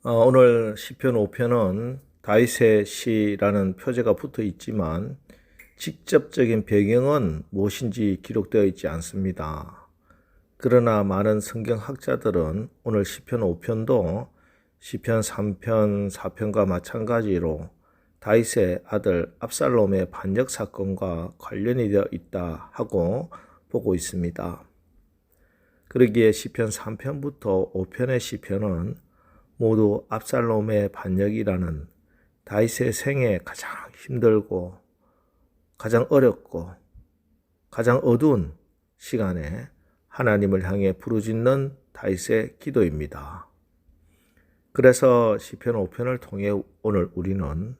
오늘 시편 5편은 다윗의 시라는 표제가 붙어 있지만 직접적인 배경은 무엇인지 기록되어 있지 않습니다. 그러나 많은 성경학자들은 오늘 시편 5편도 시편 3편, 4편과 마찬가지로 다윗의 아들 압살롬의 반역 사건과 관련이 되어 있다 하고 보고 있습니다. 그러기에 시편 3편부터 5편의 시편은 모두 압살롬의 반역이라는 다윗의 생애 가장 힘들고 가장 어렵고 가장 어두운 시간에 하나님을 향해 부르짖는 다윗의 기도입니다. 그래서 시편 5편을 통해 오늘 우리는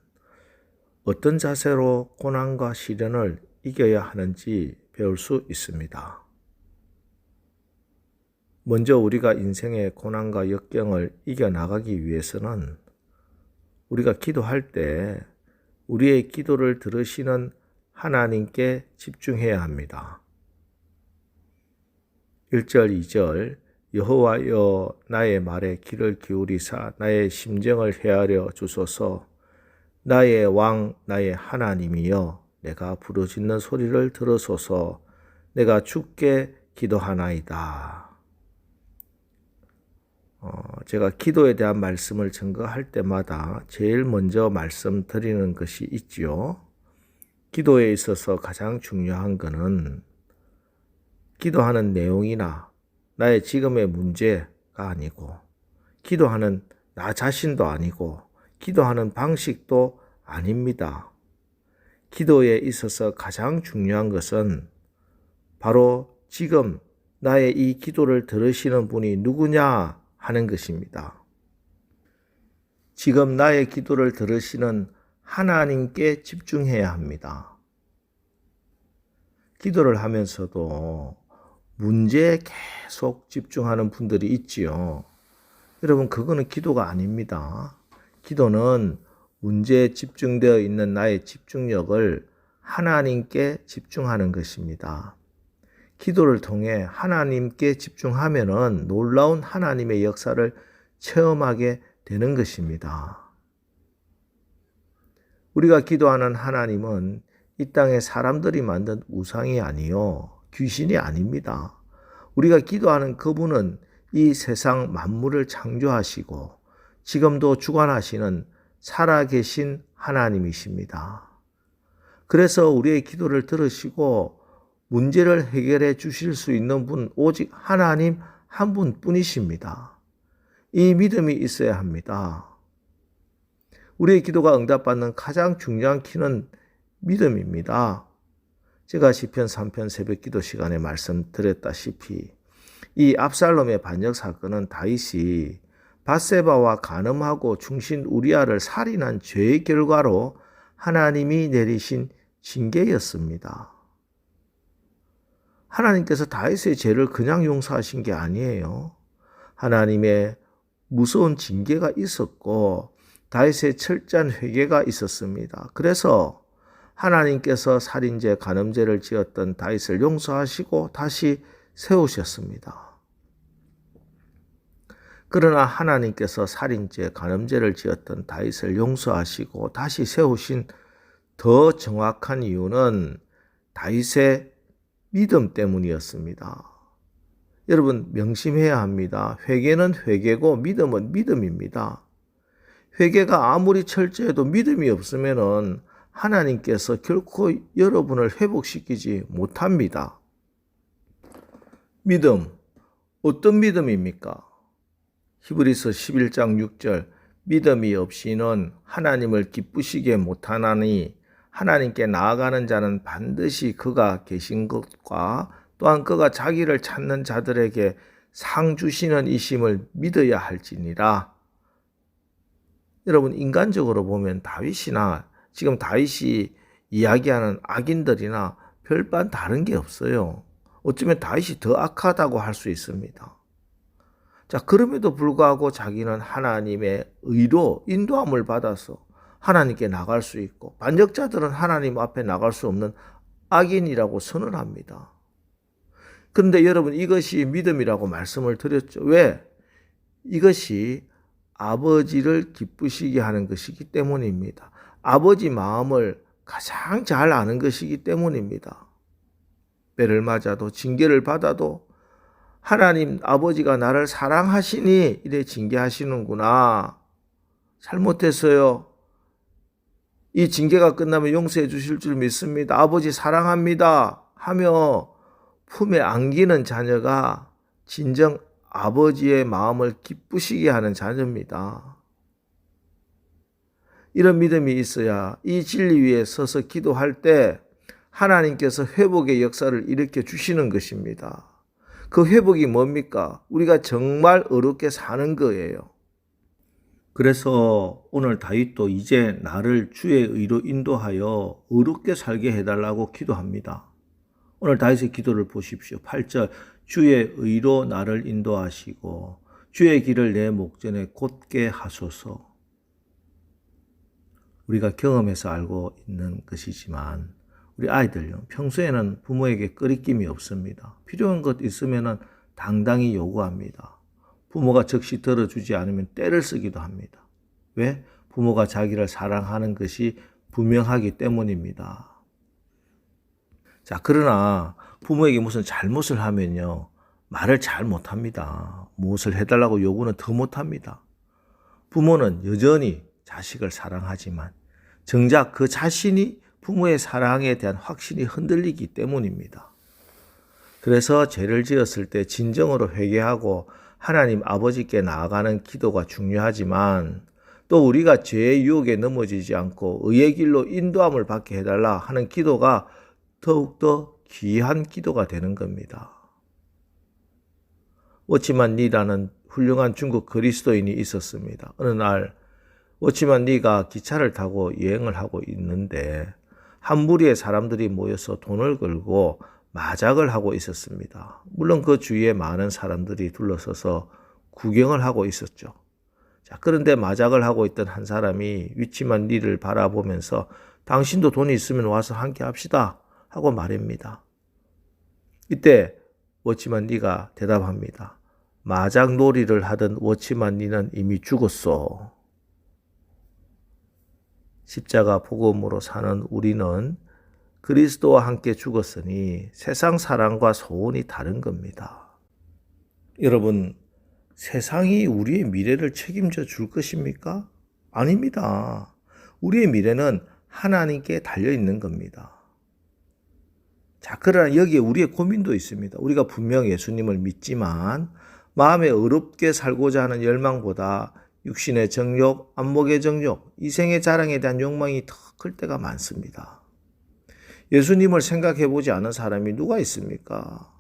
어떤 자세로 고난과 시련을 이겨야 하는지 배울 수 있습니다. 먼저 우리가 인생의 고난과 역경을 이겨나가기 위해서는 우리가 기도할 때 우리의 기도를 들으시는 하나님께 집중해야 합니다. 1절, 2절 여호와여 나의 말에 귀를 기울이사 나의 심정을 헤아려 주소서. 나의 왕 나의 하나님이여 내가 부르짖는 소리를 들으소서. 내가 주께 기도하나이다. 제가 기도에 대한 말씀을 증거할 때마다 제일 먼저 말씀드리는 것이 있지요. 기도에 있어서 가장 중요한 것은 기도하는 내용이나 나의 지금의 문제가 아니고 기도하는 나 자신도 아니고 기도하는 방식도 아닙니다. 기도에 있어서 가장 중요한 것은 바로 지금 나의 이 기도를 들으시는 분이 누구냐 하는 것입니다. 지금 나의 기도를 들으시는 하나님께 집중해야 합니다. 기도를 하면서도 문제에 계속 집중하는 분들이 있지요. 여러분, 그거는 기도가 아닙니다. 기도는 문제에 집중되어 있는 나의 집중력을 하나님께 집중하는 것입니다. 기도를 통해 하나님께 집중하면은 놀라운 하나님의 역사를 체험하게 되는 것입니다. 우리가 기도하는 하나님은 이 땅에 사람들이 만든 우상이 아니요 귀신이 아닙니다. 우리가 기도하는 그분은 이 세상 만물을 창조하시고 지금도 주관하시는 살아계신 하나님이십니다. 그래서 우리의 기도를 들으시고 문제를 해결해 주실 수 있는 분 오직 하나님 한 분뿐이십니다. 이 믿음이 있어야 합니다. 우리의 기도가 응답받는 가장 중요한 키는 믿음입니다. 제가 시편 3편 새벽기도 시간에 말씀드렸다시피 이 압살롬의 반역 사건은 다윗이 밧세바와 간음하고 충신 우리아를 살인한 죄의 결과로 하나님이 내리신 징계였습니다. 하나님께서 다윗의 죄를 그냥 용서하신 게 아니에요. 하나님의 무서운 징계가 있었고 다윗의 철저한 회개가 있었습니다. 그래서 하나님께서 살인죄, 간음죄를 지었던 다윗을 용서하시고 다시 세우셨습니다. 그러나 하나님께서 살인죄, 간음죄를 지었던 다윗을 용서하시고 다시 세우신 더 정확한 이유는 다윗의 믿음 때문이었습니다. 여러분 명심해야 합니다. 회개는 회개고 믿음은 믿음입니다. 회개가 아무리 철저해도 믿음이 없으면 하나님께서 결코 여러분을 회복시키지 못합니다. 믿음, 어떤 믿음입니까? 히브리서 11장 6절 믿음이 없이는 하나님을 기쁘시게 못하나니 하나님께 나아가는 자는 반드시 그가 계신 것과 또한 그가 자기를 찾는 자들에게 상 주시는 이심을 믿어야 할지니라. 여러분 인간적으로 보면 다윗이나 지금 다윗이 이야기하는 악인들이나 별반 다른 게 없어요. 어쩌면 다윗이 더 악하다고 할 수 있습니다. 자, 그럼에도 불구하고 자기는 하나님의 의로 인도함을 받아서 하나님께 나갈 수 있고 반역자들은 하나님 앞에 나갈 수 없는 악인이라고 선언합니다. 그런데 여러분 이것이 믿음이라고 말씀을 드렸죠. 왜? 이것이 아버지를 기쁘시게 하는 것이기 때문입니다. 아버지 마음을 가장 잘 아는 것이기 때문입니다. 배를 맞아도 징계를 받아도 하나님 아버지가 나를 사랑하시니 이래 징계하시는구나. 잘못했어요. 이 징계가 끝나면 용서해 주실 줄 믿습니다. 아버지 사랑합니다. 하며 품에 안기는 자녀가 진정 아버지의 마음을 기쁘시게 하는 자녀입니다. 이런 믿음이 있어야 이 진리 위에 서서 기도할 때 하나님께서 회복의 역사를 일으켜 주시는 것입니다. 그 회복이 뭡니까? 우리가 정말 어렵게 사는 거예요. 그래서 오늘 다윗도 이제 나를 주의 의로 인도하여 어렵게 살게 해달라고 기도합니다. 오늘 다윗의 기도를 보십시오. 8절 주의 의로 나를 인도하시고 주의 길을 내 목전에 곧게 하소서. 우리가 경험해서 알고 있는 것이지만 우리 아이들요, 평소에는 부모에게 꺼리낌이 없습니다. 필요한 것 있으면 당당히 요구합니다. 부모가 적시 들어주지 않으면 떼를 쓰기도 합니다. 왜? 부모가 자기를 사랑하는 것이 분명하기 때문입니다. 자, 그러나 부모에게 무슨 잘못을 하면요, 말을 잘 못합니다. 무엇을 해달라고 요구는 더 못합니다. 부모는 여전히 자식을 사랑하지만 정작 그 자신이 부모의 사랑에 대한 확신이 흔들리기 때문입니다. 그래서 죄를 지었을 때 진정으로 회개하고 하나님 아버지께 나아가는 기도가 중요하지만 또 우리가 죄의 유혹에 넘어지지 않고 의의 길로 인도함을 받게 해달라 하는 기도가 더욱더 귀한 기도가 되는 겁니다. 워치만 리라는 훌륭한 중국 그리스도인이 있었습니다. 어느 날 워치만 리가 기차를 타고 여행을 하고 있는데 한 무리의 사람들이 모여서 돈을 걸고 마작을 하고 있었습니다. 물론 그 주위에 많은 사람들이 둘러서서 구경을 하고 있었죠. 자, 그런데 마작을 하고 있던 한 사람이 위치만 리를 바라보면서 당신도 돈이 있으면 와서 함께 합시다 하고 말합니다. 이때 워치만 리가 대답합니다. 마작 놀이를 하던 워치만 리는 이미 죽었소. 십자가 복음으로 사는 우리는 그리스도와 함께 죽었으니 세상 사랑과 소원이 다른 겁니다. 여러분, 세상이 우리의 미래를 책임져 줄 것입니까? 아닙니다. 우리의 미래는 하나님께 달려있는 겁니다. 자, 그러나 여기에 우리의 고민도 있습니다. 우리가 분명 예수님을 믿지만 마음에 어렵게 살고자 하는 열망보다 육신의 정욕, 안목의 정욕, 이생의 자랑에 대한 욕망이 더 클 때가 많습니다. 예수님을 생각해 보지 않은 사람이 누가 있습니까?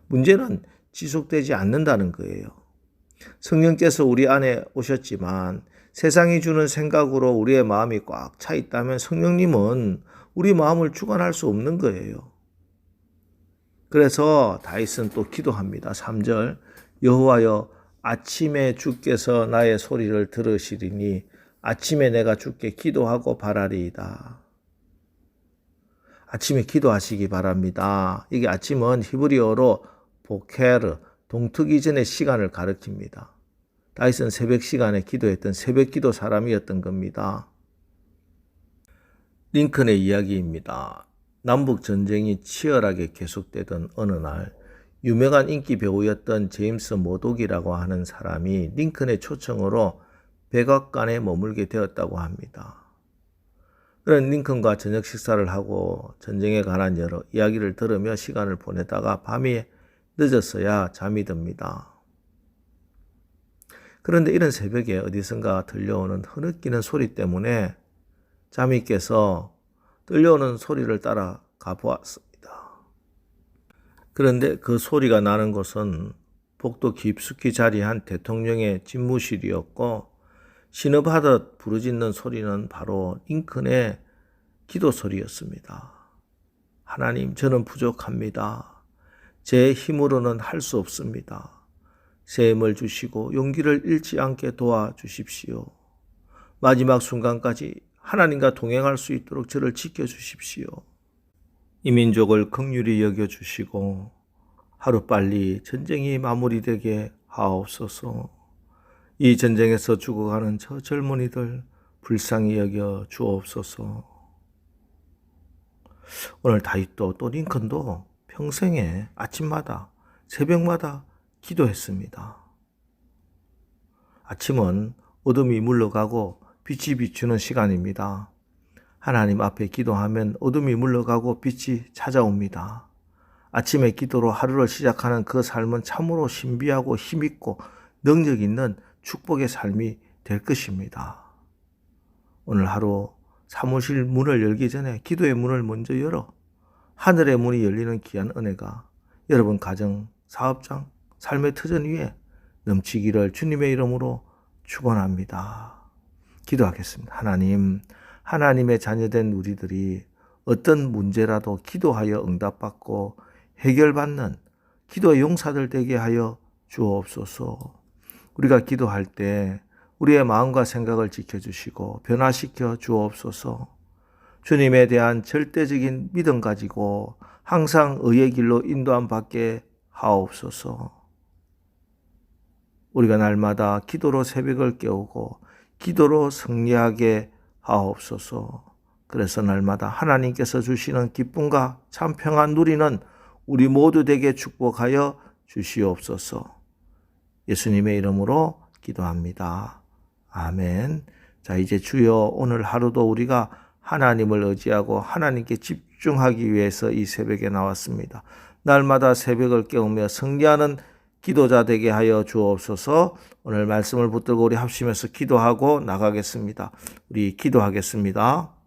문제는 지속되지 않는다는 거예요. 성령께서 우리 안에 오셨지만 세상이 주는 생각으로 우리의 마음이 꽉 차 있다면 성령님은 우리 마음을 주관할 수 없는 거예요. 그래서 다윗은 또 기도합니다. 3절 여호와여 아침에 주께서 나의 소리를 들으시리니 아침에 내가 주께 기도하고 바라리이다. 아침에 기도하시기 바랍니다. 이게 아침은 히브리어로 보케르, 동트기 전의 시간을 가리킵니다. 다윗은 새벽 시간에 기도했던 새벽 기도 사람이었던 겁니다. 링컨의 이야기입니다. 남북 전쟁이 치열하게 계속되던 어느 날 유명한 인기 배우였던 제임스 모독이라고 하는 사람이 링컨의 초청으로 백악관에 머물게 되었다고 합니다. 그런 링컨과 저녁 식사를 하고 전쟁에 관한 여러 이야기를 들으며 시간을 보내다가 밤이 늦었어야 잠이 듭니다. 그런데 이런 새벽에 어디선가 들려오는 흐느끼는 소리 때문에 잠이 깨서 들려오는 소리를 따라 가보았습니다. 그런데 그 소리가 나는 곳은 복도 깊숙이 자리한 대통령의 집무실이었고 신음하듯 부르짖는 소리는 바로 링컨의 기도 소리였습니다. 하나님, 저는 부족합니다. 제 힘으로는 할 수 없습니다. 새 힘을 주시고 용기를 잃지 않게 도와주십시오. 마지막 순간까지 하나님과 동행할 수 있도록 저를 지켜주십시오. 이 민족을 긍휼히 여겨주시고 하루빨리 전쟁이 마무리되게 하옵소서. 이 전쟁에서 죽어가는 저 젊은이들 불쌍히 여겨 주옵소서. 오늘 다윗도 또 링컨도 평생에 아침마다 새벽마다 기도했습니다. 아침은 어둠이 물러가고 빛이 비추는 시간입니다. 하나님 앞에 기도하면 어둠이 물러가고 빛이 찾아옵니다. 아침에 기도로 하루를 시작하는 그 삶은 참으로 신비하고 힘있고 능력 있는 축복의 삶이 될 것입니다. 오늘 하루 사무실 문을 열기 전에 기도의 문을 먼저 열어 하늘의 문이 열리는 귀한 은혜가 여러분 가정, 사업장, 삶의 터전 위에 넘치기를 주님의 이름으로 축원합니다. 기도하겠습니다. 하나님, 하나님의 자녀된 우리들이 어떤 문제라도 기도하여 응답받고 해결받는 기도의 용사들 되게 하여 주옵소서. 우리가 기도할 때 우리의 마음과 생각을 지켜주시고 변화시켜 주옵소서. 주님에 대한 절대적인 믿음 가지고 항상 의의 길로 인도함 받게 하옵소서. 우리가 날마다 기도로 새벽을 깨우고 기도로 승리하게 하옵소서. 그래서 날마다 하나님께서 주시는 기쁨과 참 평안 누리는 우리 모두 되게 축복하여 주시옵소서. 예수님의 이름으로 기도합니다. 아멘. 자, 이제 주여 오늘 하루도 우리가 하나님을 의지하고 하나님께 집중하기 위해서 이 새벽에 나왔습니다. 날마다 새벽을 깨우며 승리하는 기도자 되게 하여 주옵소서. 오늘 말씀을 붙들고 우리 합심해서 기도하고 나가겠습니다. 우리 기도하겠습니다.